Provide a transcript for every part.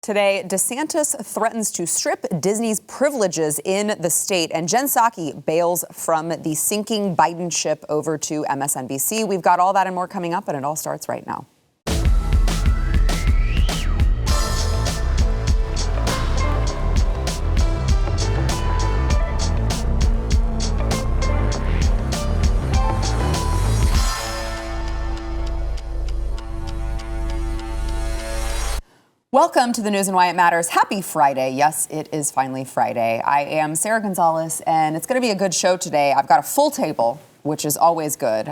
Today, DeSantis threatens to strip Disney's privileges in the state, and Jen Psaki bails from the sinking Biden ship over to MSNBC. We've got all that and more coming up, and it all starts right now. Welcome to the news and why it matters. Happy Friday. Yes, it is finally Friday. I am Sarah Gonzalez, and it's going to be a good show today. I've got a full table, which is always good.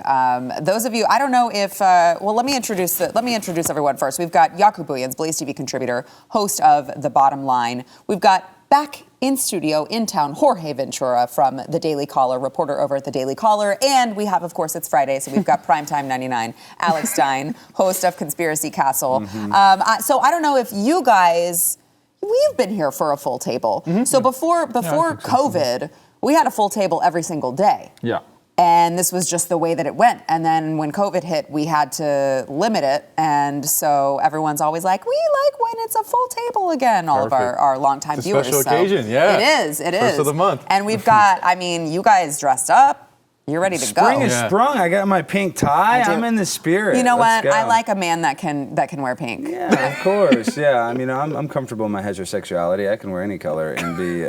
Those of you, I don't know if, let me introduce everyone first. We've got Jaco Booyens, BlazeTV contributor, host of The Bottom Line. We've got back in studio, in town, Jorge Ventura from The Daily Caller, reporter over at The Daily Caller. And we have, of course, it's Friday, so we've got Primetime 99, Alex Stein, host of Conspiracy Castle. So I don't know if you guys, we've been here for a full table. So before COVID, we had a full table every single day. Yeah. And this was just the way that it went. And then when COVID hit, we had to limit it. And so everyone's always like, we like when it's a full table again, all of our longtime viewers. Special occasion, yeah. It is. First of the month. And we've got, you guys dressed up. You're ready to go. Spring is sprung. I got my pink tie. I'm in the spirit. You know what? I like a man that can wear pink. Yeah, of course. Yeah, I'm comfortable in my heterosexuality. I can wear any color and be,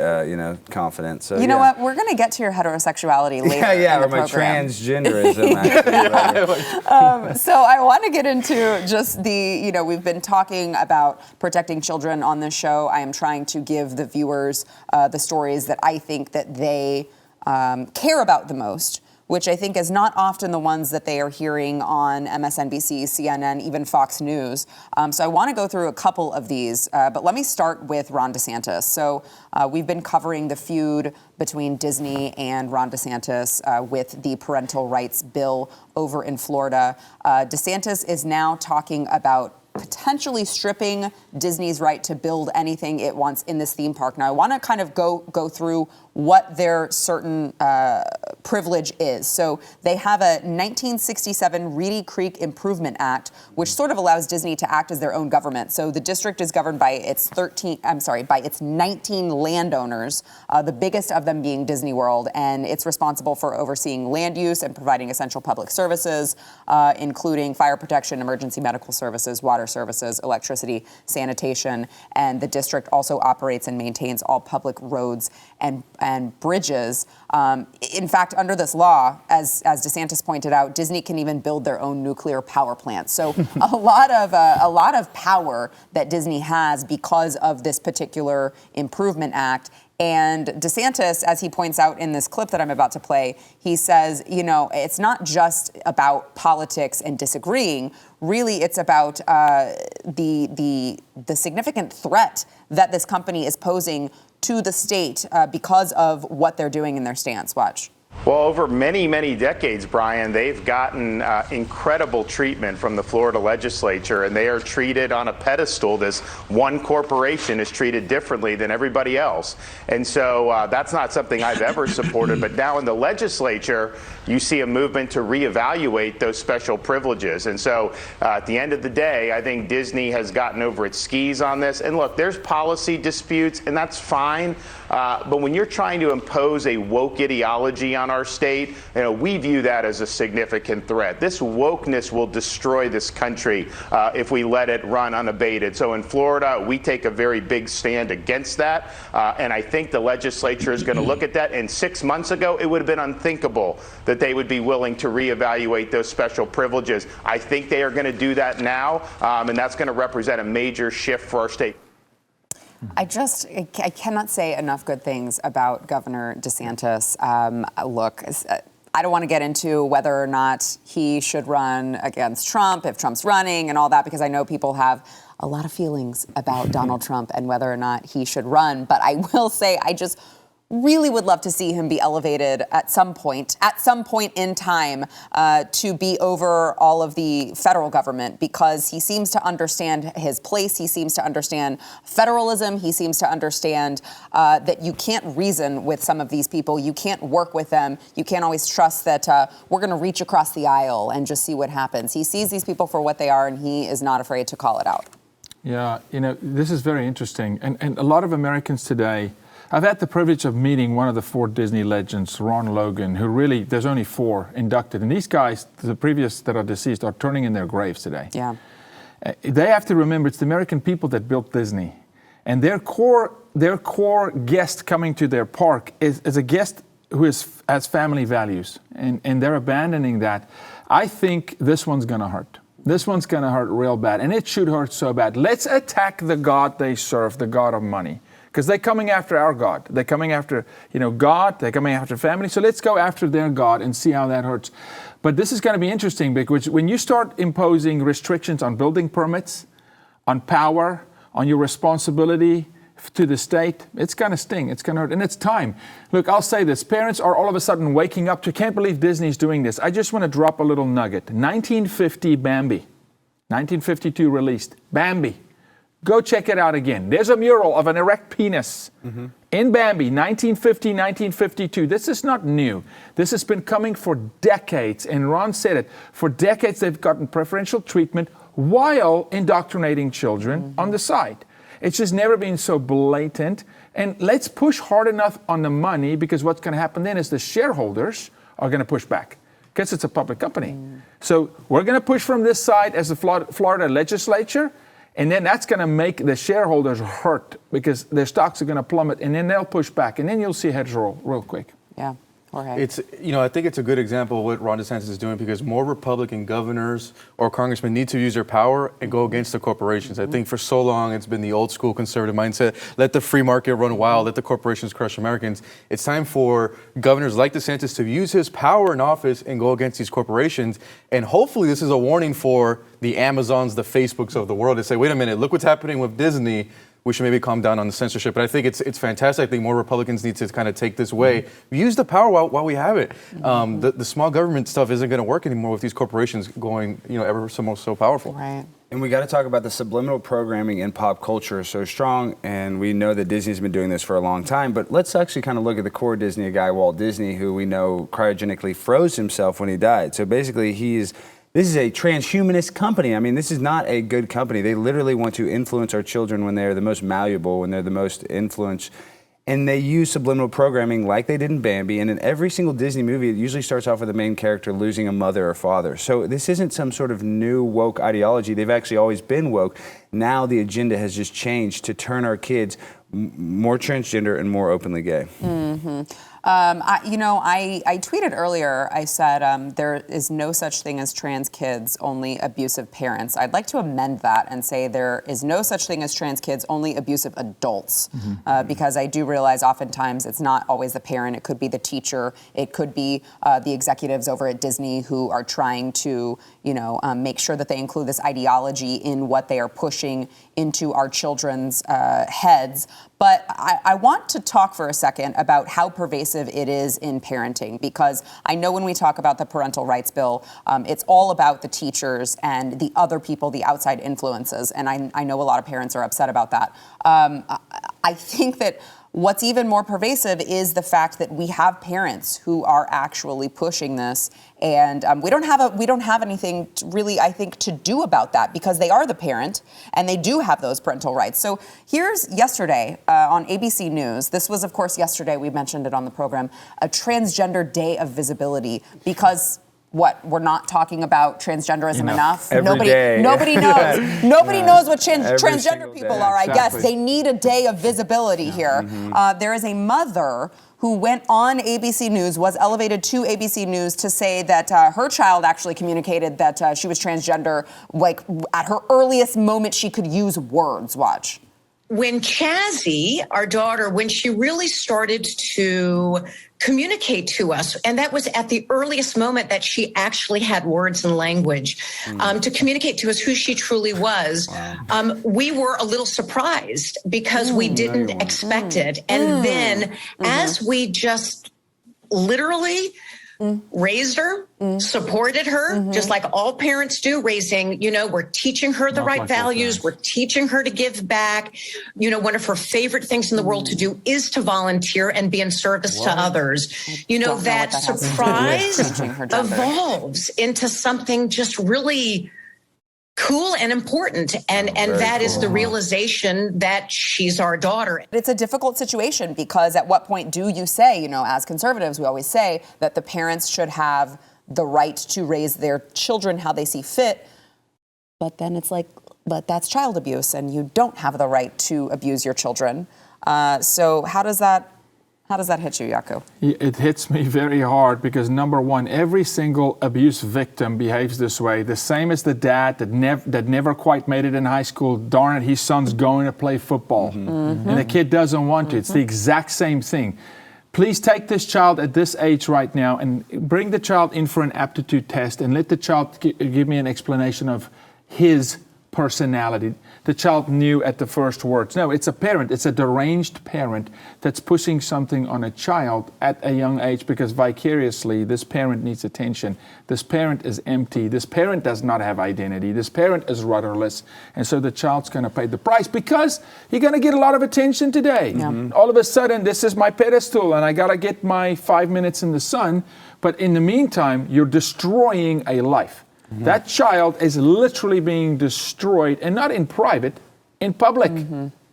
confident. So you know what? We're gonna get to your heterosexuality later. or my transgenderism. Actually, So I want to get into just we've been talking about protecting children on this show. I am trying to give the viewers the stories that I think that they care about the most, which I think is not often the ones that they are hearing on MSNBC, CNN, even Fox News. So I want to go through a couple of these, but let me start with Ron DeSantis. So we've been covering the feud between Disney and Ron DeSantis with the parental rights bill over in Florida. DeSantis is now talking about potentially stripping Disney's right to build anything it wants in this theme park. Now, I want to kind of go through what their certain privilege is. So they have a 1967 Reedy Creek Improvement Act, which sort of allows Disney to act as their own government. So the district is governed by its 19 landowners, the biggest of them being Disney World, and it's responsible for overseeing land use and providing essential public services, including fire protection, emergency medical services, water services, electricity, sanitation, and the district also operates and maintains all public roads and bridges. In fact, under this law, as DeSantis pointed out, Disney can even build their own nuclear power plants. So a lot of power that Disney has because of this particular Improvement Act. And DeSantis, as he points out in this clip that I'm about to play, he says, it's not just about politics and disagreeing. Really, it's about the significant threat that this company is posing to the state because of what they're doing in their stance. Watch. Well, over many, many decades, Brian, they've gotten incredible treatment from the Florida legislature, and they are treated on a pedestal. This one corporation is treated differently than everybody else. And so that's not something I've ever supported. But now in the legislature, you see a movement to reevaluate those special privileges. And so at the end of the day, I think Disney has gotten over its skis on this. And look, there's policy disputes, and that's fine. But when you're trying to impose a woke ideology on our state, we view that as a significant threat. This wokeness will destroy this country if we let it run unabated. So in Florida, we take a very big stand against that. And I think the legislature is going to look at that. And 6 months ago, it would have been unthinkable that they would be willing to reevaluate those special privileges. I think they are going to do that now. And that's going to represent a major shift for our state. I cannot say enough good things about Governor DeSantis. Look, I don't want to get into whether or not he should run against Trump, if Trump's running and all that, because I know people have a lot of feelings about Donald Trump and whether or not he should run. But I will say I just really would love to see him be elevated at some point in time to be over all of the federal government, because he seems to understand his place. He seems to understand federalism. He seems to understand that you can't reason with some of these people. You can't work with them. You can't always trust that we're going to reach across the aisle and just see what happens. He sees these people for what they are, and he is not afraid to call it out. Yeah, this is very interesting. And a lot of Americans today, I've had the privilege of meeting one of the 4 Disney legends, Ron Logan, who really, there's only 4 inducted. And these guys, the previous that are deceased, are turning in their graves today. Yeah. They have to remember it's the American people that built Disney. And their core guest coming to their park is a guest who has family values. And they're abandoning that. I think this one's going to hurt. This one's going to hurt real bad. And it should hurt so bad. Let's attack the God they serve, the God of money. Because they're coming after our God. They're coming after, God. They're coming after family. So let's go after their God and see how that hurts. But this is going to be interesting because when you start imposing restrictions on building permits, on power, on your responsibility to the state, it's going to sting. It's going to hurt. And it's time. Look, I'll say this. Parents are all of a sudden waking up to, can't believe Disney's doing this. I just want to drop a little nugget. 1950 Bambi. 1952 released. Bambi. Go check it out again. There's a mural of an erect penis in Bambi, 1950, 1952. This is not new. This has been coming for decades. And Ron said it. For decades, they've gotten preferential treatment while indoctrinating children on the side. It's just never been so blatant. And let's push hard enough on the money, because what's going to happen then is the shareholders are going to push back because it's a public company. So we're going to push from this side as the Florida legislature. And then that's going to make the shareholders hurt because their stocks are going to plummet, and then they'll push back, and then you'll see heads roll real quick. Yeah. Jorge. It's, I think it's a good example of what Ron DeSantis is doing, because more Republican governors or congressmen need to use their power and go against the corporations. I think for so long it's been the old school conservative mindset: let the free market run wild, let the corporations crush Americans. It's time for governors like DeSantis to use his power in office and go against these corporations. And hopefully this is a warning for the Amazons, the Facebooks of the world, to say, wait a minute, look what's happening with Disney. We should maybe calm down on the censorship. But I think it's fantastic. I think more Republicans need to kind of take this way. Use the power while we have it. The small government stuff isn't going to work anymore with these corporations going, ever so powerful. Right. And we got to talk about the subliminal programming in pop culture is so strong, and we know that Disney's been doing this for a long time. But let's actually kind of look at the core Disney guy, Walt Disney, who we know cryogenically froze himself when he died. So basically, this is a transhumanist company. I mean, this is not a good company. They literally want to influence our children when they're the most malleable, when they're the most influenced. And they use subliminal programming like they did in Bambi. And in every single Disney movie, it usually starts off with the main character losing a mother or father. So this isn't some sort of new woke ideology. They've actually always been woke. Now the agenda has just changed to turn our kids more transgender and more openly gay. I tweeted earlier, I said there is no such thing as trans kids, only abusive parents. I'd like to amend that and say there is no such thing as trans kids, only abusive adults. Because I do realize oftentimes it's not always the parent. It could be the teacher. It could be the executives over at Disney who are trying to, make sure that they include this ideology in what they are pushing into our children's heads. But I want to talk for a second about how pervasive it is in parenting, because I know when we talk about the parental rights bill, it's all about the teachers and the other people, the outside influences. And I know a lot of parents are upset about that. I think that what's even more pervasive is the fact that we have parents who are actually pushing this, and we don't have anything really, I think, to do about that, because they are the parent and they do have those parental rights. So here's yesterday on ABC News. This was, of course, yesterday. We mentioned it on the program. A Transgender Day of Visibility, because. What, we're not talking about transgenderism enough? Nobody knows. Nobody knows what transgender people are, I guess. They need a day of visibility here. There is a mother who went on ABC News, was elevated to ABC News to say that her child actually communicated that she was transgender, like at her earliest moment she could use words. Watch. When Chazzy, our daughter, when she really started to communicate to us, and that was at the earliest moment that she actually had words and language to communicate to us who she truly was, we were a little surprised because we didn't expect it. And then as we just literally raised her, supported her, just like all parents do, raising, we're teaching her the right values. We're teaching her to give back. One of her favorite things in the world to do is to volunteer and be in service to others. That surprise evolves into something just really cool and important. And that is the realization that she's our daughter. It's a difficult situation because at what point do you say, as conservatives, we always say that the parents should have the right to raise their children how they see fit. But then it's like, but that's child abuse and you don't have the right to abuse your children. So how does that hit you, Jaco? It hits me very hard because number one, every single abuse victim behaves this way. The same as the dad that never quite made it in high school. Darn it, his son's going to play football. And the kid doesn't want to. It's the exact same thing. Please take this child at this age right now and bring the child in for an aptitude test and let the child give me an explanation of his personality. The child knew at the first words. No, it's a parent. It's a deranged parent that's pushing something on a child at a young age because vicariously this parent needs attention. This parent is empty. This parent does not have identity. This parent is rudderless. And so the child's going to pay the price because you're going to get a lot of attention today. All of a sudden, this is my pedestal and I got to get my 5 minutes in the sun. But in the meantime, you're destroying a life. That child is literally being destroyed, and not in private, in public.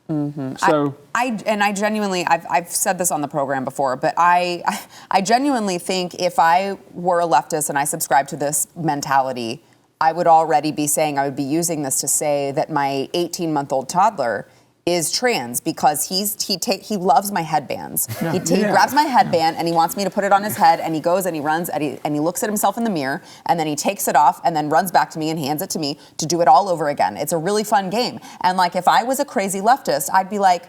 So I genuinely, I've said this on the program before, but I genuinely think if I were a leftist and I subscribed to this mentality, I would already be saying, I would be using this to say that my 18-month-old toddler is trans because he loves my headbands. He grabs my headband and he wants me to put it on his head and he goes and he runs and he looks at himself in the mirror and then he takes it off and then runs back to me and hands it to me to do it all over again. It's a really fun game. And like if I was a crazy leftist, I'd be like,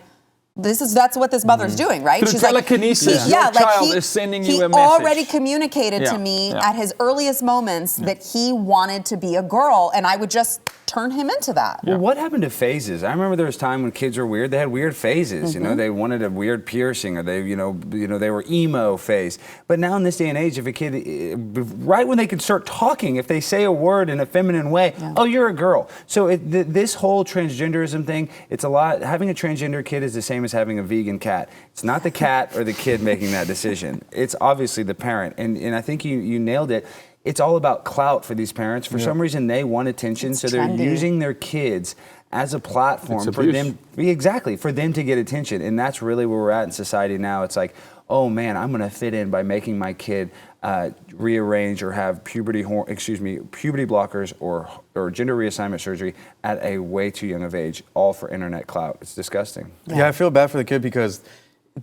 that's what this mother's doing, right? Through She's telekinesis, your child is sending you a message. He already communicated to me at his earliest moments that he wanted to be a girl, and I would just turn him into that. Well, what happened to phases? I remember there was time when kids were weird. They had weird phases. They wanted a weird piercing, or they were emo phase. But now in this day and age, if a kid, right when they can start talking, if they say a word in a feminine way, oh, you're a girl. So this whole transgenderism thing, it's a lot. Having a transgender kid is the same as having a vegan cat. It's not the cat or the kid making that decision. It's obviously the parent. And I think you nailed it. It's all about clout for these parents. For some reason, they want attention, so they're using their kids as a platform for them. Exactly, for them to get attention. And that's really where we're at in society now. It's like, oh man, I'm going to fit in by making my kid rearrange or have puberty blockers or gender reassignment surgery at a way too young of age, all for internet clout. It's disgusting. Yeah, I feel bad for the kid because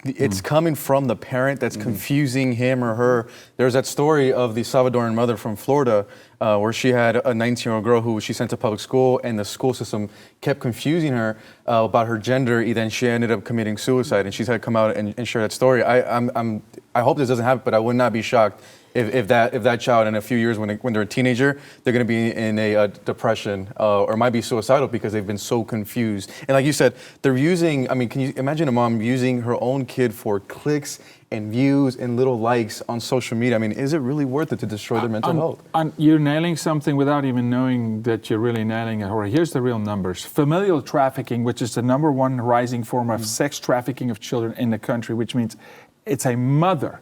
it's coming from the parent that's confusing him or her. There's that story of the Salvadoran mother from Florida where she had a 19-year-old girl who she sent to public school, and the school system kept confusing her about her gender. And then she ended up committing suicide, and she's had to come out and share that story. I hope this doesn't happen, but I would not be shocked if that child in a few years, when they're a teenager, they're going to be in a depression or might be suicidal because they've been so confused. And like you said, they're using, can you imagine a mom using her own kid for clicks and views and little likes on social media? Is it really worth it to destroy their mental health? You're nailing something without even knowing that you're really nailing it. Or here's the real numbers. Familial trafficking, which is the number one rising form of sex trafficking of children in the country, which means it's a mother.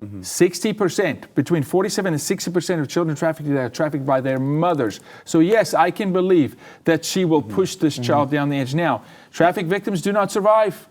60%, between 47 and 60% of children trafficked are trafficked by their mothers. So yes, I can believe that she will push this child down the edge. Now, traffic victims do not survive.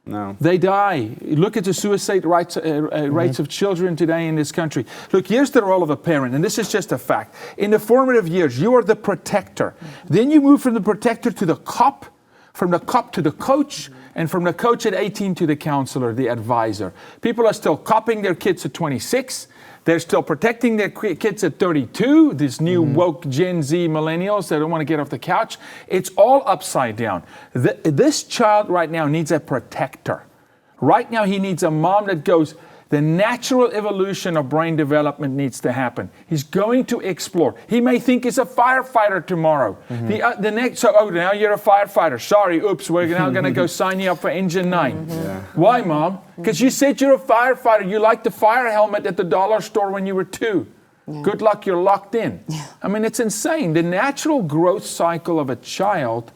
No. They die. Look at the suicide rates of children today in this country. Look, here's the role of a parent, and this is just a fact. In the formative years, you are the protector. Then you move from the protector to the cop, from the cop to the coach, and from the coach at 18 to the counselor, the advisor. People are still copping their kids at 26. They're still protecting their kids at 32, these new woke Gen Z millennials that don't want to get off the couch. It's all upside down. This child right now needs a protector. Right now he needs a mom that goes, the natural evolution of brain development needs to happen. He's going to explore. He may think he's a firefighter tomorrow. Now you're a firefighter. Sorry, oops, we're now going to go sign you up for Engine 9. Why, Mom? Because you said you're a firefighter. You liked the fire helmet at the dollar store when you were 2. Good luck, you're locked in. It's insane. The natural growth cycle of a child,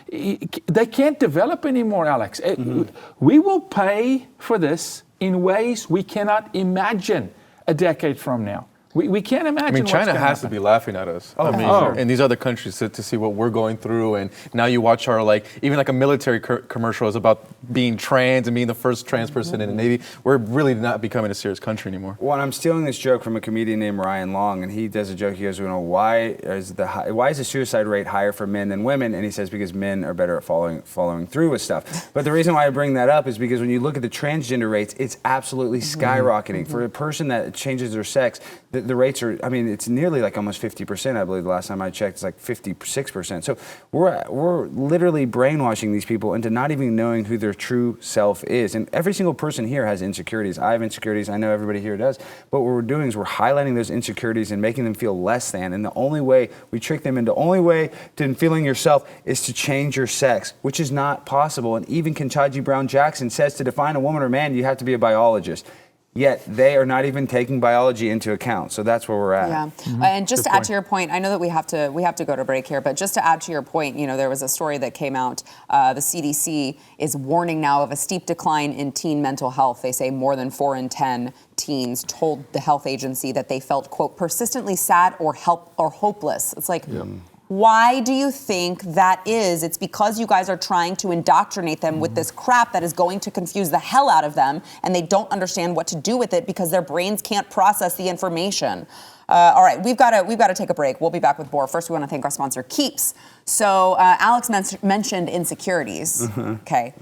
they can't develop anymore, Alex. We will pay for this in ways we cannot imagine a decade from now. We can't imagine. I mean, what's China gonna has to happen. be laughing at us. I mean, and these other countries to see what we're going through, and now you watch our even like a military commercial is about being trans and being the first trans person in the Navy. We're really not becoming a serious country anymore. Well, I'm stealing this joke from a comedian named Ryan Long, and he does a joke. He goes, why is the suicide rate higher for men than women? And he says because men are better at following through with stuff. But the reason why I bring that up is because when you look at the transgender rates, it's absolutely skyrocketing. For a person that changes their sex, the rates are, I mean, it's nearly like almost 50%, I believe the last time I checked, it's like 56%. So we're literally brainwashing these people into not even knowing who their true self is. And every single person here has insecurities. I have insecurities, I know everybody here does. But what we're doing is we're highlighting those insecurities and making them feel less than. And the only way we trick them into, only way to feeling yourself is to change your sex, which is not possible. And even Ketanji Brown Jackson says to define a woman or man, you have to be a biologist. Yet they are not even taking biology into account. So that's where we're at. Yeah, and just to add to your point, I know that we have to go to break here, but just to add to your point, you know, there was a story that came out. The CDC is warning now of a steep decline in teen mental health. They say more than 4 in 10 teens told the health agency that they felt, quote, persistently sad or hopeless. It's like. Yeah. Why do you think that is? It's because you guys are trying to indoctrinate them with this crap that is going to confuse the hell out of them, and they don't understand what to do with it because their brains can't process the information. All right, we've got to take a break. We'll be back with more. First, we want to thank our sponsor, Keeps. So Alex mentioned insecurities. Okay,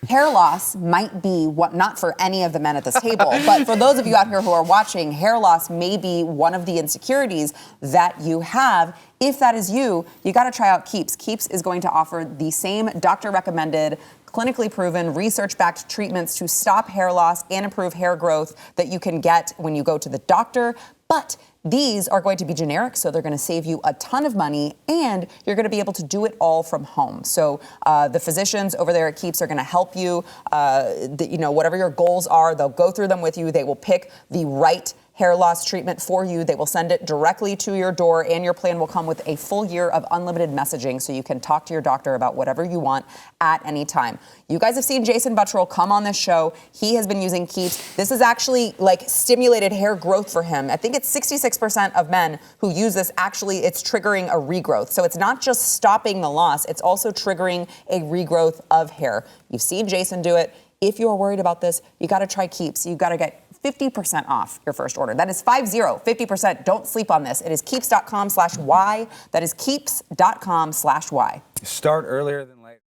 hair loss might be not for any of the men at this table, but for those of you out here who are watching, hair loss may be one of the insecurities that you have. If that is you, you got to try out Keeps. Keeps is going to offer the same doctor-recommended, clinically proven, research-backed treatments to stop hair loss and improve hair growth that you can get when you go to the doctor. But these are going to be generic, so they're going to save you a ton of money, and you're going to be able to do it all from home. So the physicians over there at Keeps are going to help you. Whatever your goals are, they'll go through them with you. They will pick the right hair loss treatment for you. They will send it directly to your door, and your plan will come with a full year of unlimited messaging, so you can talk to your doctor about whatever you want at any time. You guys have seen Jason Buttrill come on this show. He has been using Keeps. This is actually stimulated hair growth for him. I think it's 66% of men who use this. Actually, it's triggering a regrowth. So it's not just stopping the loss, it's also triggering a regrowth of hair. You've seen Jason do it. If you're worried about this, you got to try Keeps. You got to get 50% off your first order. That is 50%. Don't sleep on this. It is keeps.com/Y. That is keeps.com/Y. Start earlier than later.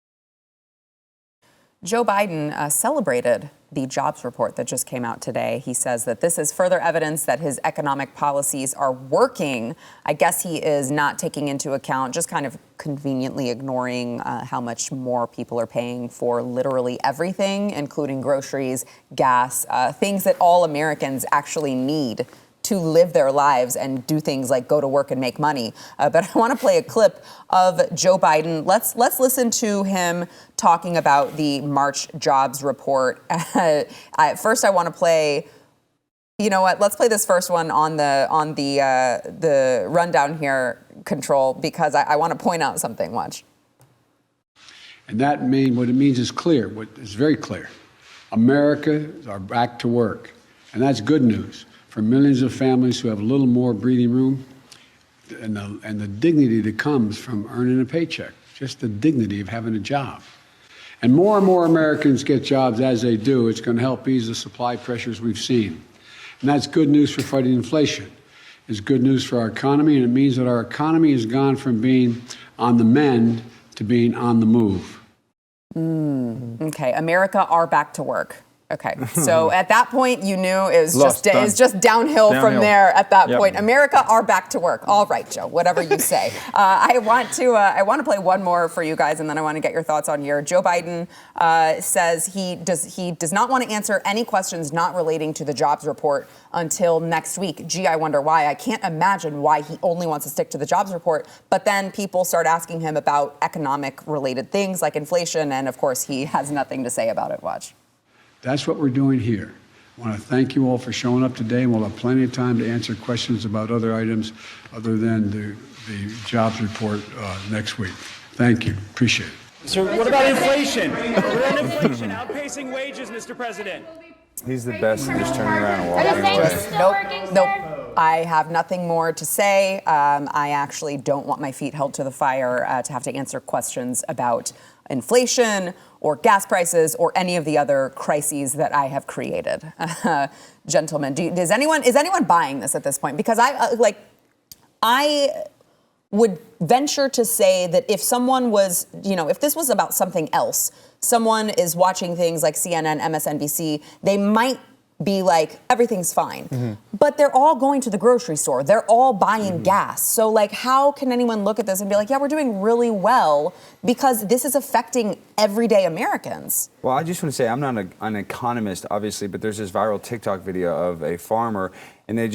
Joe Biden celebrated the jobs report that just came out today. He says that this is further evidence that his economic policies are working. I guess he is not taking into account, just kind of conveniently ignoring how much more people are paying for literally everything, including groceries, gas, things that all Americans actually need to live their lives and do things like go to work and make money. But I want to play a clip of Joe Biden. Let's listen to him talking about the March jobs report. First, I want to play. You know what? Let's play this first one on the rundown here, Control, because I want to point out something. Watch. And what it means is clear. What is very clear. Americans are back to work, and that's good news for millions of families who have a little more breathing room and the dignity that comes from earning a paycheck, just the dignity of having a job. And more Americans get jobs as they do. It's going to help ease the supply pressures we've seen. And that's good news for fighting inflation. It's good news for our economy, and it means that our economy has gone from being on the mend to being on the move. Okay, America are back to work. Okay, so at that point, you knew it was just downhill from there. At that point, America are back to work. All right, Joe, whatever you say. I want to play one more for you guys, and then I want to get your thoughts on here. Joe Biden says he does not want to answer any questions not relating to the jobs report until next week. Gee, I wonder why. I can't imagine why he only wants to stick to the jobs report. But then people start asking him about economic-related things like inflation, and of course, he has nothing to say about it. Watch. That's what we're doing here. I want to thank you all for showing up today, and we'll have plenty of time to answer questions about other items other than the jobs report next week. Thank you. Appreciate it. So what about inflation? We're on inflation outpacing wages, Mr. President. He's the best at just turning around and walking away. Nope. I have nothing more to say. I actually don't want my feet held to the fire to have to answer questions about inflation or gas prices or any of the other crises that I have created. Gentlemen, is anyone buying this at this point? Because I would venture to say that if someone was, if this was about something else, someone is watching things like CNN, MSNBC, they might be like, everything's fine. Mm-hmm. But they're all going to the grocery store. They're all buying gas. So how can anyone look at this and be like, yeah, we're doing really well because this is affecting everyday Americans? Well, I just want to say, I'm not an economist, obviously, but there's this viral TikTok video of a farmer, and they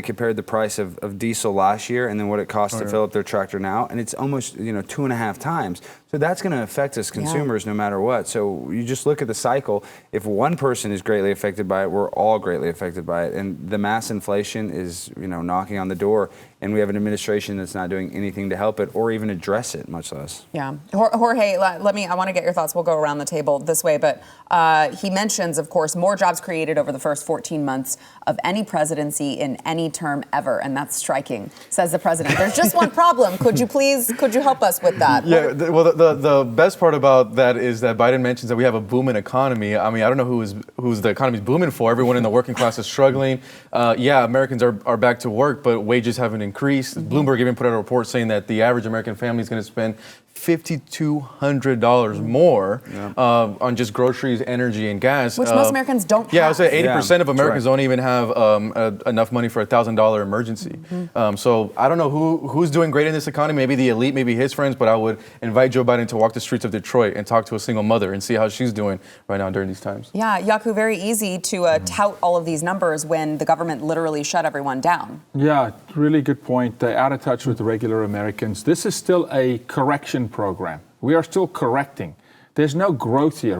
compared the price of diesel last year and then what it costs to fill up their tractor now, and it's almost 2.5 times. So that's going to affect us consumers no matter what. So you just look at the cycle. If one person is greatly affected by it, we're all greatly affected by it. And the mass inflation is knocking on the door, and we have an administration that's not doing anything to help it or even address it, much less. Yeah. Jorge, I want to get your thoughts. We'll go around the table this way, but he mentions, of course, more jobs created over the first 14 months of any presidency in any term ever, and that's striking, says the president. There's just one problem. Could you help us with that? Yeah, the best part about that is that Biden mentions that we have a booming economy. I mean, I don't know who's the economy's booming for. Everyone in the working class is struggling. Americans are back to work, but wages haven't increased. Mm-hmm. Bloomberg even put out a report saying that the average American family is going to spend $5,200 more on just groceries, energy, and gas. Which most Americans don't have. Yeah, I would say 80% of Americans don't even have enough money for a $1,000 emergency. Mm-hmm. So I don't know who's doing great in this economy. Maybe the elite, maybe his friends, but I would invite Joe Biden to walk the streets of Detroit and talk to a single mother and see how she's doing right now during these times. Yeah, Yaku, very easy to tout all of these numbers when the government literally shut everyone down. Yeah, really good point. They're out of touch with regular Americans. This is still a correction program. We are still correcting. There's no growth here.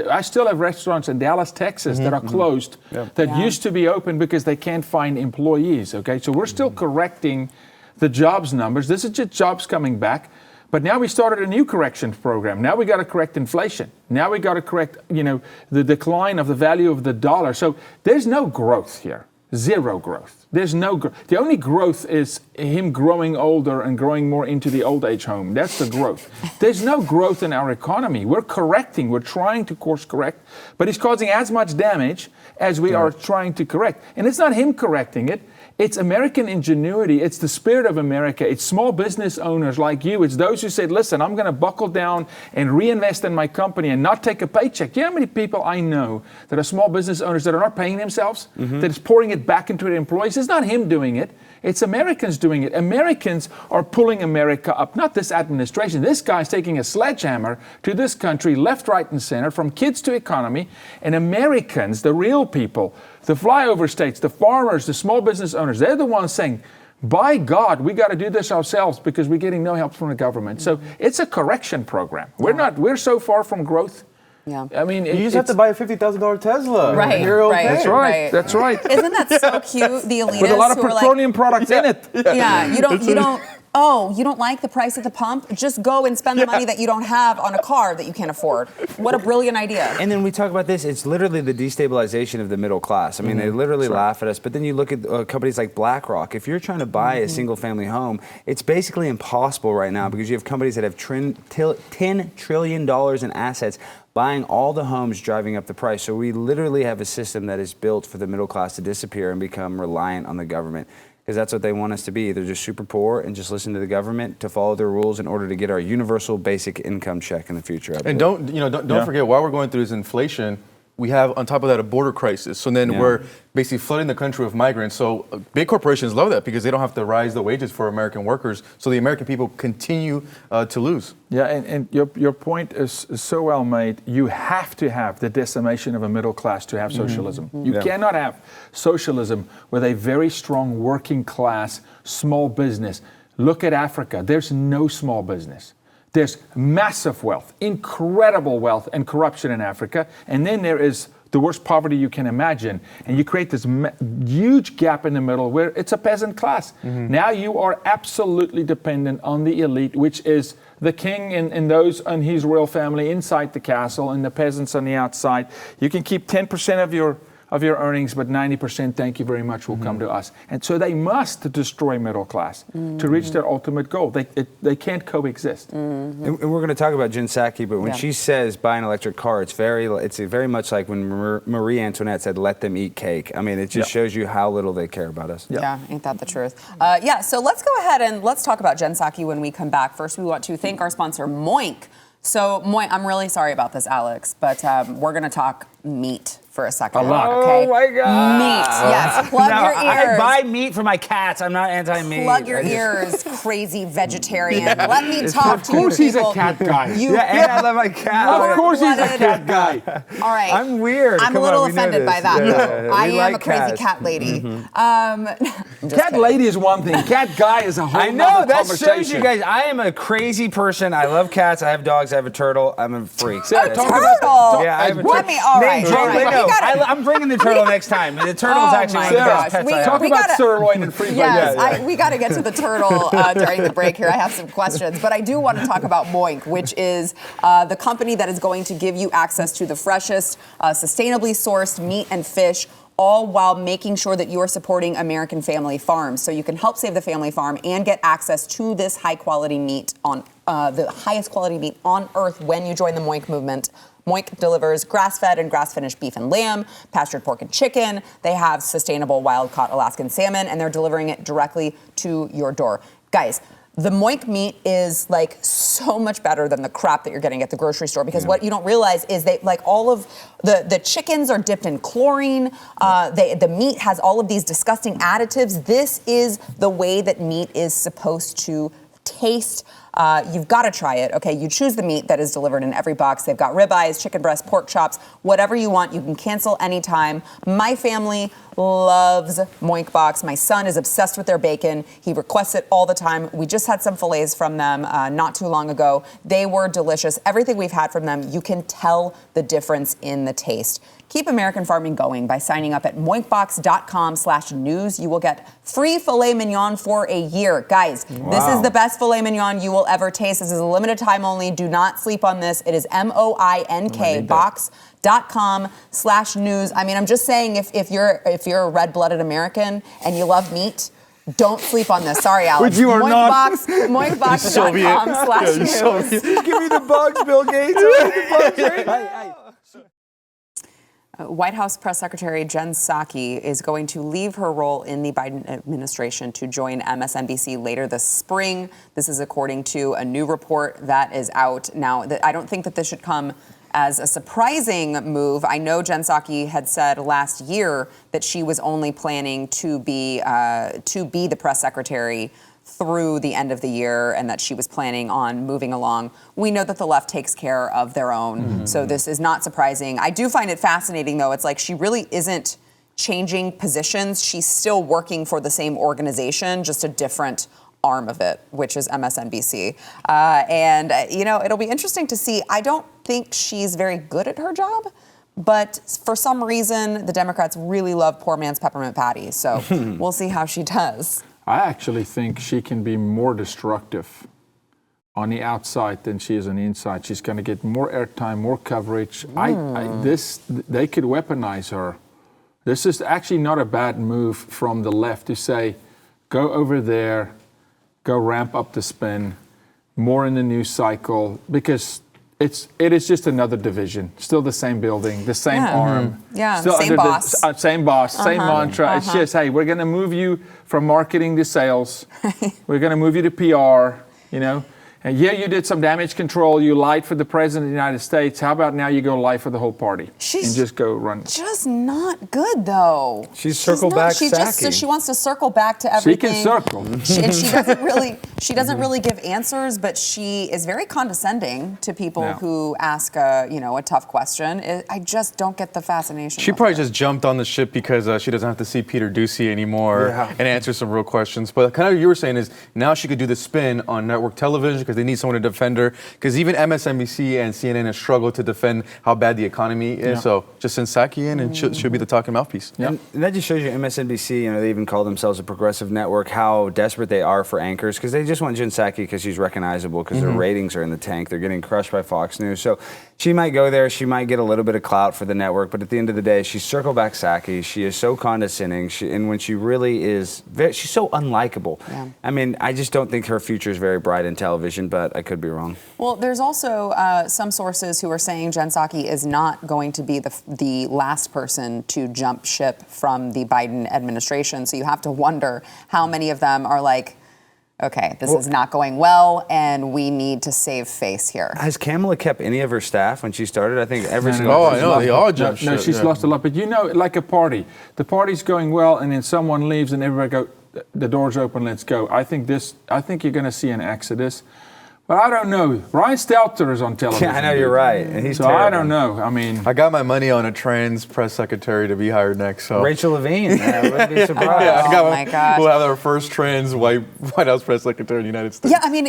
I still have restaurants in Dallas, Texas that are closed that used to be open because they can't find employees. Okay, so we're still correcting the jobs numbers. This is just jobs coming back. But now we started a new correction program. Now we got to correct inflation. Now we got to correct, the decline of the value of the dollar. So there's no growth here. Zero growth. There's no growth. The only growth is him growing older and growing more into the old age home. That's the growth. There's no growth in our economy. We're correcting. We're trying to course correct, but he's causing as much damage as we are trying to correct. And it's not him correcting it. It's American ingenuity. It's the spirit of America. It's small business owners like you. It's those who said, listen, I'm going to buckle down and reinvest in my company and not take a paycheck. Do you know how many people I know that are small business owners that are not paying themselves, that is pouring it back into their employees? It's not him doing it. It's Americans doing it. Americans are pulling America up, not this administration. This guy's taking a sledgehammer to this country, left, right, and center, from kids to economy. And Americans, the real people, the flyover states, the farmers, the small business owners, they're the ones saying, by God, we got to do this ourselves because we're getting no help from the government. So it's a correction program. We're so far from growth. Yeah. I mean, you just have to buy a $50,000 Tesla. Right. You're okay. That's right. That's right. Isn't that so cute? The elitists with a lot of who petroleum products in it. Yeah. You don't like the price at the pump? Just go and spend the money that you don't have on a car that you can't afford. What a brilliant idea. And then we talk about this, it's literally the destabilization of the middle class. I mean, they literally laugh at us, but then you look at companies like BlackRock. If you're trying to buy a single family home, it's basically impossible right now because you have companies that have $10 trillion in assets buying all the homes, driving up the price. So we literally have a system that is built for the middle class to disappear and become reliant on the government. Because that's what they want us to be. They're just super poor and just listen to the government to follow their rules in order to get our universal basic income check in the future. And don't forget, while we're going through this inflation, we have on top of that a border crisis. So then we're basically flooding the country with migrants. So big corporations love that because they don't have to raise the wages for American workers. So the American people continue to lose. Yeah, and your point is so well made. You have to have the decimation of a middle class to have socialism. You cannot have socialism with a very strong working class, small business. Look at Africa. There's no small business. There's massive wealth, incredible wealth and corruption in Africa. And then there is the worst poverty you can imagine, and you create this huge gap in the middle where it's a peasant class. Now you are absolutely dependent on the elite, which is the king and those in his royal family inside the castle and the peasants on the outside. You can keep 10% of your earnings, but 90%, thank you very much, will come to us. And so they must destroy middle class to reach their ultimate goal. They can't coexist. And we're going to talk about Jen Psaki, but when she says buy an electric car, it's very much like when Marie Antoinette said, let them eat cake. I mean, it just shows you how little they care about us. Yeah, ain't that the truth? So let's go ahead and let's talk about Jen Psaki when we come back. First, we want to thank our sponsor, Moink. So, Moink, I'm really sorry about this, Alex, but we're going to talk meat for a second. A lot. Okay? Oh my God. Meat, yes. Plug your ears. I buy meat for my cats. I'm not anti-meat. Plug your ears, crazy vegetarian. Let me talk to you. Of course he's a cat guy. You and I love my cat. Of course he's a cat guy. All right. I'm weird. I'm Come a little on, we know offended by this. that, though. We I am like a crazy cats. cat lady. Cat lady is one thing. Cat guy is a whole I know, nother that conversation. shows you guys. I am a crazy person. I love cats. I have dogs. I have a turtle. I'm a freak. Sarah, talk Turtle. Yeah, I have a Let me. All right. Named Jake All right. Leno. We gotta- I'm bringing the turtle next time. The turtle is Oh actually my one of the gosh. best pets We- I have. Talk we about gotta- sirloin and free Yes, we got to get to the turtle during the break here. I have some questions, but I do want to talk about Moink, which is the company that is going to give you access to the freshest, sustainably sourced meat and fish, all while making sure that you are supporting American family farms. So you can help save the family farm and get access to this high-quality meat on the highest quality meat on earth when you join the Moink movement. Moink delivers grass-fed and grass-finished beef and lamb, pastured pork and chicken. They have sustainable wild-caught Alaskan salmon, and they're delivering it directly to your door. Guys, the Moink meat is like so much better than the crap that you're getting at the grocery store, because what you don't realize is they like all of the chickens are dipped in chlorine. The meat has all of these disgusting additives. This is the way that meat is supposed to taste. You've got to try it. Okay, you choose the meat that is delivered in every box. They've got ribeyes, chicken breast, pork chops, whatever you want. You can cancel anytime. My family loves Moink Box. My son is obsessed with their bacon. He requests it all the time. We just had some fillets from them not too long ago. They were delicious. Everything we've had from them, you can tell the difference in the taste. Keep American farming going by signing up at moinkbox.com/news. You will get free filet mignon for a year. Guys, this is the best filet mignon you will ever taste. This is a limited time only. Do not sleep on this. It is MOINK box.com/news. I mean, I'm just saying if you're a red-blooded American and you love meat, don't sleep on this. Sorry, Alex. Which you are not. Moinkbox.com/news. Give me the bugs, Bill Gates. I want the bugs right now. White House Press Secretary Jen Psaki is going to leave her role in the Biden administration to join MSNBC later this spring. This is according to a new report that is out now. I don't think that this should come as a surprising move. I know Jen Psaki had said last year that she was only planning to be the press secretary through the end of the year, and that she was planning on moving along. We know that the left takes care of their own, so this is not surprising. I do find it fascinating, though. It's like she really isn't changing positions. She's still working for the same organization, just a different arm of it, which is MSNBC. It'll be interesting to see. I don't think she's very good at her job, but for some reason, the Democrats really love poor man's peppermint patty, so we'll see how she does. I actually think she can be more destructive on the outside than she is on the inside. She's going to get more airtime, more coverage. They could weaponize her. This is actually not a bad move from the left to say, go over there, go ramp up the spin, more in the news cycle, because it is just another division. Still the same building, the same arm. Yeah, still same boss. Same boss, same mantra. It's just, hey, we're going to move you from marketing to sales. We're going to move you to PR, And yeah, you did some damage control. You lied for the president of the United States. How about now you go lie for the whole party and just go run? Just not good, though. She's circle back She Psaki. wants to circle back to everything. She can circle. And she doesn't really. She doesn't really give answers, but she is very condescending to people Yeah. who ask a tough question. I just don't get the fascination. She with probably it. just jumped on the ship because she doesn't have to see Peter Ducey anymore and answer some real questions. But kind of what you were saying is now she could do the spin on network television because they need someone to defend her. Because even MSNBC and CNN have struggled to defend how bad the economy is. So just send Psaki in and she'll be the talking mouthpiece. And that just shows you MSNBC, they even call themselves a progressive network, how desperate they are for anchors because they just want Jen Psaki because she's recognizable because their ratings are in the tank. They're getting crushed by Fox News. So she might go there. She might get a little bit of clout for the network. But at the end of the day, she's circleback Psaki. She is so condescending. And when she really is, she's so unlikable. Yeah. I mean, I just don't think her future is very bright in television, but I could be wrong. Well, there's also some sources who are saying Jen Psaki is not going to be the last person to jump ship from the Biden administration. So you have to wonder how many of them are like, okay, this is not going well, and we need to save face here. Has Kamala kept any of her staff when she started? I think every single. Oh, I know. They all jumped ship. No, she's lost a lot. But like a party. The party's going well, and then someone leaves, and everybody go, the door's open, let's go. I think you're going to see an exodus. But I don't know. Ryan Stelter is on television. Yeah, I know you're right. And he's terrible. I terrible. don't know. I mean, I got my money on a trans press secretary to be hired next. So Rachel Levine. I wouldn't be surprised. Yeah, I got Oh my gosh. We'll have our first trans White House press secretary in the United States. Yeah, I mean,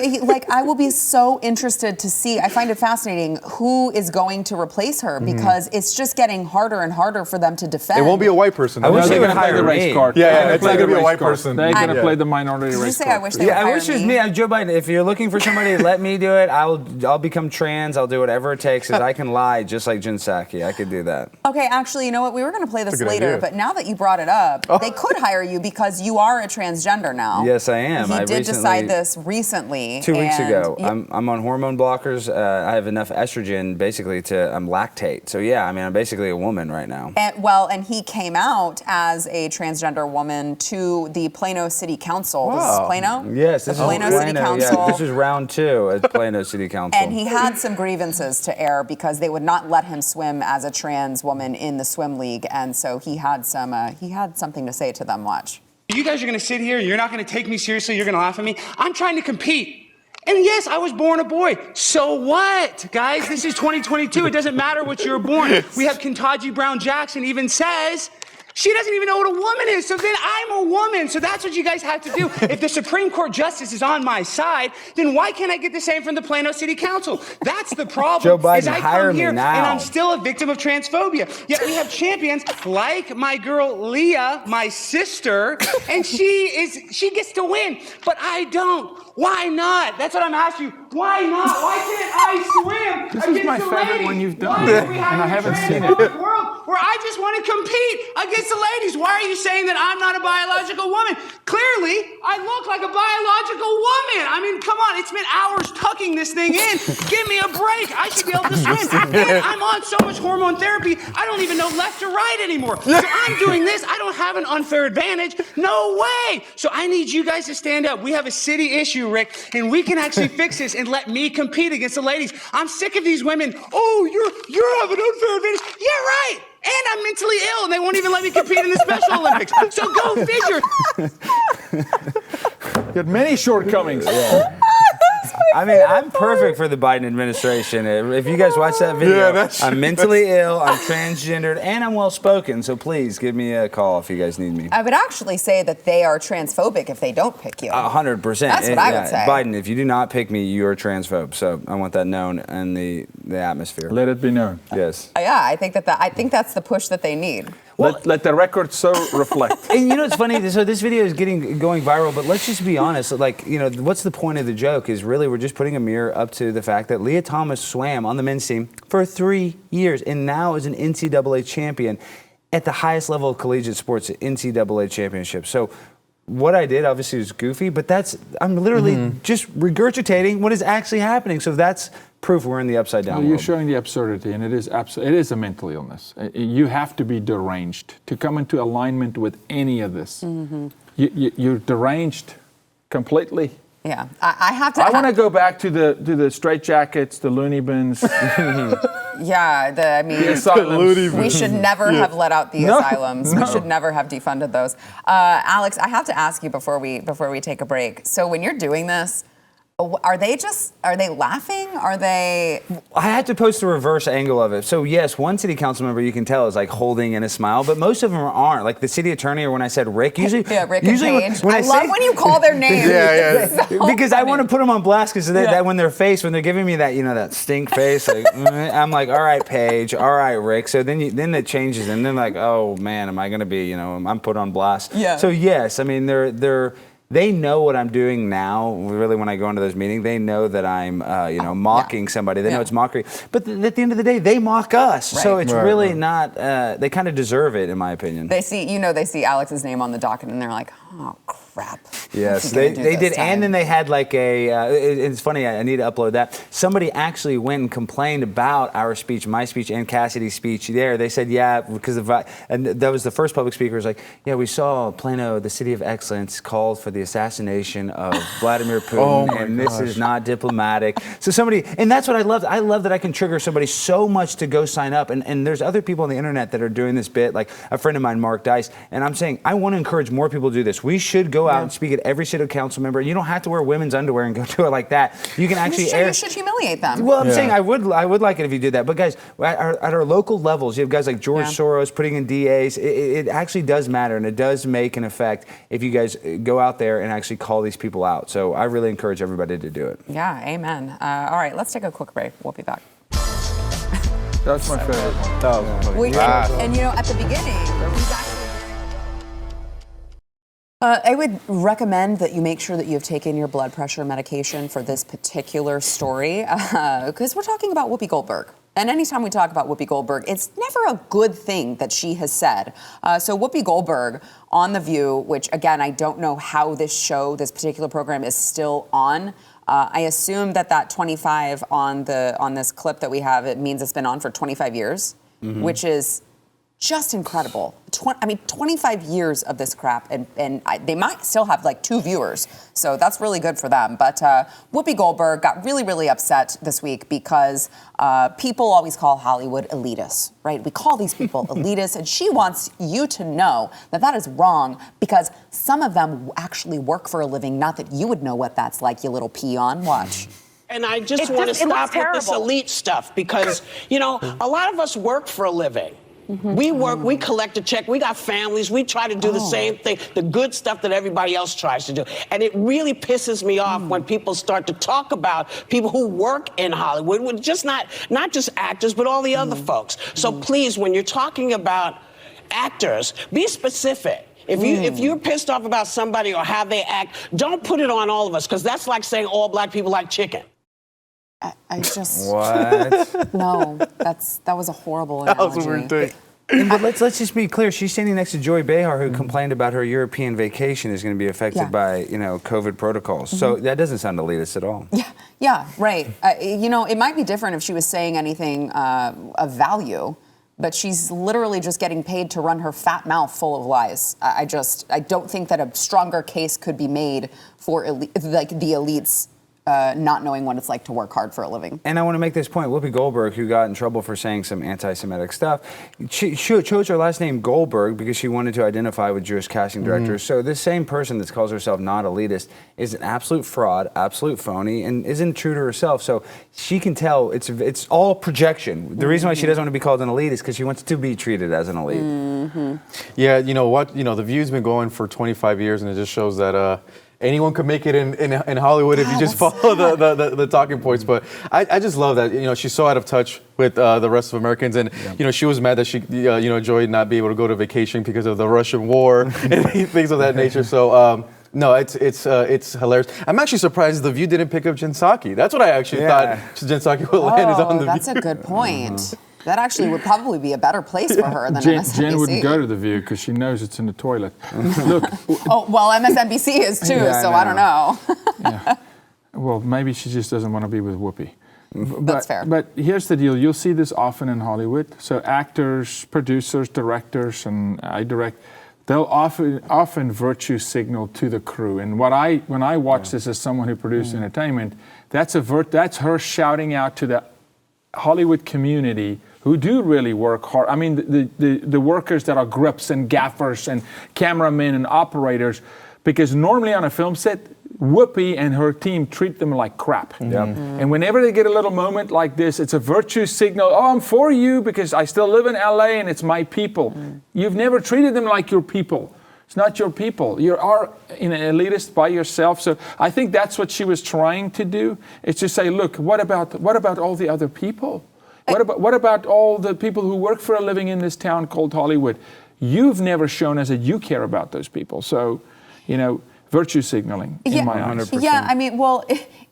I will be so interested to see. I find it fascinating who is going to replace her because it's just getting harder and harder for them to defend. It won't be a white person. I wish they're they would going to play hire the race me. card. Yeah, it's They're not gonna going to be a play white the race person. card. They're going to I- play the minority Did you race say card. I wish they would I hire wish it was me. Joe Biden, if you're looking for somebody, let me do it. I'll become trans. I'll do whatever it takes. I can lie just like Jen Psaki. I could do that. Okay, actually, you know what? We were going to play this That's a good later, idea. but now that you brought it up, they could hire you because you are a transgender now. Yes, I am. He I did recently- decide this recently. 2 weeks and ago. yeah, I'm on hormone blockers. I have enough estrogen basically to lactate. So yeah, I mean, I'm basically a woman right now. and he came out as a transgender woman to the Plano City Council. This is Plano? Yes, this is Plano City Council. Yeah, this is round 2 at Plano City Council. And he had some grievances to air because they would not let him swim as a trans woman in the swim league, and so he had something to say to them. Watch. You guys are going to sit here and you're not going to take me seriously. You're going to laugh at me. I'm trying to compete. And yes, I was born a boy. So what, guys? This is 2022. It doesn't matter what you were born. We have Ketanji Brown Jackson even says she doesn't even know what a woman is. So then I'm a woman. So that's what you guys have to do. If the Supreme Court justice is on my side, then why can't I get the same from the Plano City Council? That's the problem. Joe Biden, is I hire come me here now. and I'm still a victim of transphobia. Yet we have champions like my girl Leah, my sister, and she gets to win, but I don't. Why not? That's what I'm asking you. Why not? Why can't I swim This is against my the favorite ladies? one you've done, Why do we and have I a haven't seen it. transphobic world where I just want to compete against the ladies? Why are you saying that I'm not a biological woman? Clearly, I look like a biological woman. I mean, come on. It's been hours tucking this thing in. Give me a break. I should be able to swim. And I'm on so much hormone therapy, I don't even know left or right anymore. So I'm doing this. I don't have an unfair advantage. No way. So I need you guys to stand up. We have a city issue, Rick, and we can actually fix this and let me compete against the ladies. I'm sick of these women. Oh, you're having an unfair advantage. Yeah, right. And I'm mentally ill, and they won't even let me compete in the Special Olympics. So go figure. Got many shortcomings. I mean, I'm perfect for the Biden administration. If you guys watch that video, I'm mentally ill, I'm transgendered, and I'm well-spoken. So please give me a call if you guys need me. I would actually say that they are transphobic if they don't pick you. 100%. That's what I would say. Biden, if you do not pick me, you're a transphobe. So I want that known in the atmosphere. Let it be known. Yes. Yeah, I think that's the push that they need. Let the record so reflect. And you know what's funny? So this video is going viral, but let's just be honest. Like, what's the point of the joke is really we're just putting a mirror up to the fact that Leah Thomas swam on the men's team for 3 years and now is an NCAA champion at the highest level of collegiate sports, NCAA championship. So what I did obviously was goofy, but I'm literally just regurgitating what is actually happening. So that's proof we're in the upside down You're world. showing the absurdity, and it is a mental illness. You have to be deranged to come into alignment with any of this. You're deranged completely. Yeah, I have to. I want to go back to the straitjackets, the loony bins, Yeah, I mean, we should never have let out the asylums. We should never have defunded those. Alex, I have to ask you before we take a break. So when you're doing this, are they laughing? Are they? I had to post the reverse angle of it. So yes, one city council member you can tell is like holding in a smile, but most of them aren't. Like the city attorney, or when I said Rick, usually Rick and Paige. I love when you call their names. So because I want to put them on blast because that when they're giving me that that stink face, like I'm like, all right, Paige, all right, Rick. So then it changes, and then like, oh man, am I going to be I'm put on blast? Yeah. So yes, I mean they know what I'm doing now. Really, when I go into those meetings, they know that I'm, mocking somebody. They know it's mockery. But at the end of the day, they mock us. Right. So it's really not. They kind of deserve it, in my opinion. They see Alex's name on the docket, and they're like, oh crap. Yes, they did, and then they had like it's funny. I need to upload that. Somebody actually went and complained about our speech, my speech, and Cassidy's speech. There, they said, because and that was the first public speaker. Was like, we saw Plano, the city of excellence, called for the assassination of Vladimir Putin, and this is not diplomatic. So somebody, and that's what I love. I love that I can trigger somebody so much to go sign up. And there's other people on the internet that are doing this bit, like a friend of mine, Mark Dice. And I'm saying I want to encourage more people to do this. We should go out and speak at every city council member. You don't have to wear women's underwear and go do it like that. You can actually you should humiliate them. Well, I'm saying I would like it if you did that. But guys, at our local levels, you have guys like George Soros putting in DAs. It actually does matter, and it does make an effect if you guys go out there and actually call these people out. So I really encourage everybody to do it. Yeah, amen. All right, let's take a quick break. We'll be back. That's my favorite one. And at the beginning, we've actually... I would recommend that you make sure that you have taken your blood pressure medication for this particular story, because we're talking about Whoopi Goldberg. And anytime we talk about Whoopi Goldberg, it's never a good thing that she has said. So Whoopi Goldberg on The View, which again, I don't know how this particular program is still on. I assume that 25 on this clip that we have, it means it's been on for 25 years, which is just incredible. 25 years of this crap, and they might still have like 2 viewers, so that's really good for them. But Whoopi Goldberg got really, really upset this week because people always call Hollywood elitist, right? We call these people elitist, and she wants you to know that is wrong because some of them actually work for a living. Not that you would know what that's like, you little peon. Watch. And I just want to stop with this elite stuff because, a lot of us work for a living. We work, we collect a check, we got families, we try to do the same thing, the good stuff that everybody else tries to do. And it really pisses me off when people start to talk about people who work in Hollywood, just not just actors, but all the other folks. So please, when you're talking about actors, be specific. If you're pissed off about somebody or how they act, don't put it on all of us, because that's like saying all black people like chicken. I just... What? No, that was a horrible analogy. That was a weird thing. But let's just be clear. She's standing next to Joy Behar, who complained about her European vacation is going to be affected by COVID protocols. So that doesn't sound elitist at all. Yeah, right. It might be different if she was saying anything of value, but she's literally just getting paid to run her fat mouth full of lies. I don't think that a stronger case could be made for the elites. Not knowing what it's like to work hard for a living. And I want to make this point. Whoopi Goldberg, who got in trouble for saying some anti-Semitic stuff, she chose her last name Goldberg because she wanted to identify with Jewish casting directors. So this same person that calls herself not elitist is an absolute fraud, absolute phony, and isn't true to herself. So she can tell it's all projection. The reason why she doesn't want to be called an elite is because she wants to be treated as an elite. Yeah, you know what? The View's been going for 25 years, and it just shows that anyone could make it in Hollywood if you just follow the talking points. But I just love that, she's so out of touch with the rest of Americans. And, she was mad that she, enjoyed not being able to go to vacation because of the Russian war and things of that nature. So, no, it's hilarious. I'm actually surprised The View didn't pick up Jen Psaki. That's what I actually thought Jen Psaki would land is on The View. That's a good point. That actually would probably be a better place for her than MSNBC. Jen wouldn't go to The View because she knows it's in the toilet. Look. Well, MSNBC is too, so I don't know. Well, maybe she just doesn't want to be with Whoopi. That's fair. But here's the deal. You'll see this often in Hollywood. So actors, producers, directors, and I direct, they'll often virtue signal to the crew. And when I watch this as someone who produces entertainment, that's her shouting out to the Hollywood community who do really work hard. I mean, the workers that are grips and gaffers and cameramen and operators, because normally on a film set, Whoopi and her team treat them like crap. And whenever they get a little moment like this, it's a virtue signal. Oh, I'm for you because I still live in LA and it's my people. You've never treated them like your people. It's not your people. You are an elitist by yourself. So I think that's what she was trying to do. Is to say, look, what about all the other people? What about all the people who work for a living in this town called Hollywood? You've never shown us that you care about those people. So, virtue signaling in my eyes. 100%. Yeah, I mean, well,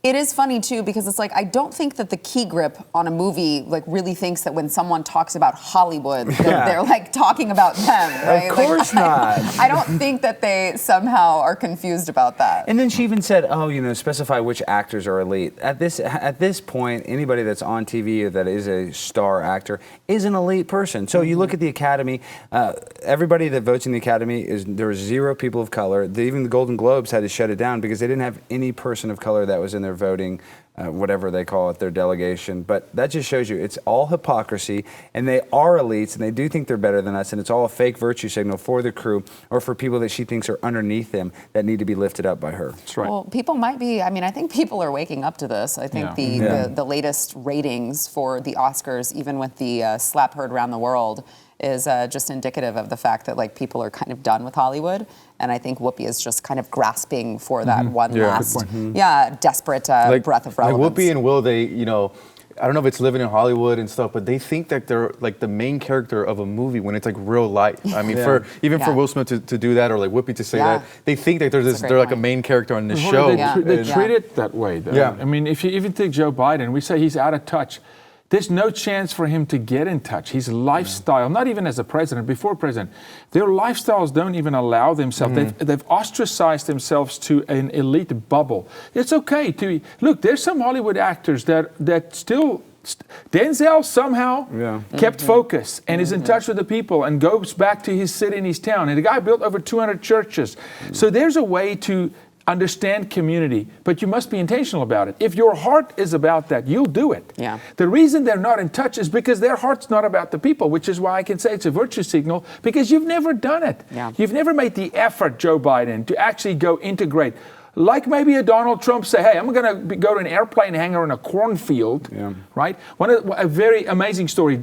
it is funny too, because it's like, I don't think that the key grip on a movie like really thinks that when someone talks about Hollywood, they're like talking about them, right? Of course not. I don't think that they somehow are confused about that. And then she even said, specify which actors are elite. At this point, anybody that's on TV or that is a star actor is an elite person. So you look at the Academy, everybody that votes in the Academy, there were 0 people of color. Even the Golden Globes had to shut it down because they didn't have any person of color that was in their voting, whatever they call it, their delegation. But that just shows you it's all hypocrisy, and they are elites, and they do think they're better than us, and it's all a fake virtue signal for the crew or for people that she thinks are underneath them that need to be lifted up by her. That's right. Well, people might be, I think people are waking up to this. I think the latest ratings for the Oscars, even with the slap heard around the world, is just indicative of the fact that like people are kind of done with Hollywood, and I think Whoopi is just kind of grasping for that one last, desperate breath of relevance. Like Whoopi and Will, they, I don't know if it's living in Hollywood and stuff, but they think that they're like the main character of a movie when it's like real life. I mean, for Will Smith to do that, or like Whoopi to say that, they think that they're like a main character on the show. They treat it that way, though. I mean, if you even take Joe Biden, we say he's out of touch. There's no chance for him to get in touch. His lifestyle, not even as a president, before president, their lifestyles don't even allow themselves. They've ostracized themselves to an elite bubble. It's okay to look. There's some Hollywood actors that still. Denzel somehow kept focus and is in touch with the people and goes back to his city and his town. And the guy built over 200 churches. So there's a way to understand community, but you must be intentional about it. If your heart is about that, you'll do it. The reason they're not in touch is because their heart's not about the people, which is why I can say it's a virtue signal, because you've never done it. You've never made the effort, Joe Biden, to actually go integrate. Like maybe a Donald Trump say, hey, I'm going to go to an airplane hangar in a cornfield, right? A very amazing story,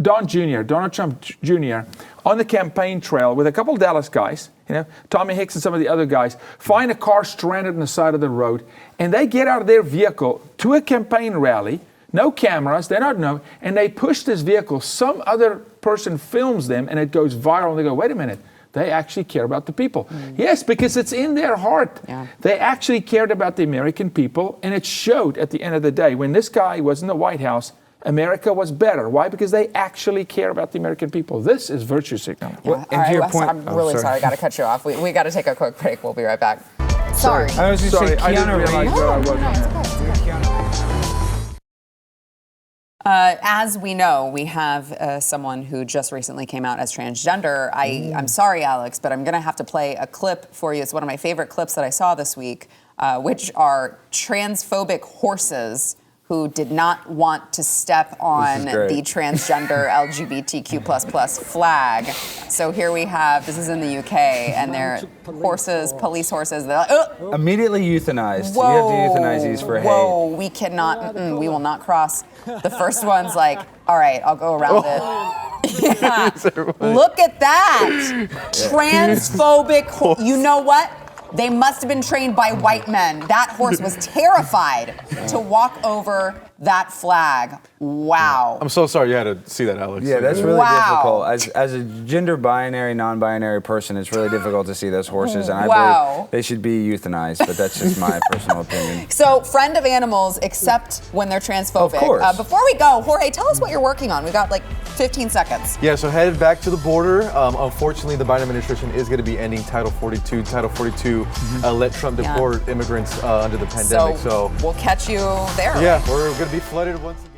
Donald Trump Jr., on the campaign trail with a couple of Dallas guys, Tommy Hicks and some of the other guys, find a car stranded on the side of the road, and they get out of their vehicle to a campaign rally, no cameras, they're not known, and they push this vehicle. Some other person films them, and it goes viral, and they go, wait a minute. They actually care about the people. Yes, because it's in their heart. They actually cared about the American people, and it showed at the end of the day. When this guy was in the White House, America was better. Why? Because they actually care about the American people. This is virtue signaling. Well, and to your point, I'm really sorry. I got to cut you off. We got to take a quick break. We'll be right back. Sorry. I was just saying, I didn't realize where I was. As we know, we have someone who just recently came out as transgender. I'm sorry, Alex, but I'm going to have to play a clip for you. It's one of my favorite clips that I saw this week, which are transphobic horses who did not want to step on the transgender LGBTQ++ flag. So here we have, this is in the UK, and they're horses, police horses. They're like, oh! Immediately euthanized. You have to euthanize these for hate. Whoa, we cannot, we will not cross. The first one's like, all right, I'll go around it. Look at that. Transphobic, you know what? They must have been trained by white men. That horse was terrified to walk over that flag. Wow. I'm so sorry you had to see that, Alex. Yeah, that's really difficult. As a gender binary, non-binary person, it's really difficult to see those horses, and I believe they should be euthanized, but that's just my personal opinion. So, friend of animals, except when they're transphobic. Of course. Before we go, Jorge, tell us what you're working on. We got like 15 seconds. Yeah, so headed back to the border. Unfortunately, the Biden administration is going to be ending Title 42. Title 42 let Trump deport immigrants under the pandemic. So we'll catch you there. Yeah, we're going to be flooded once again.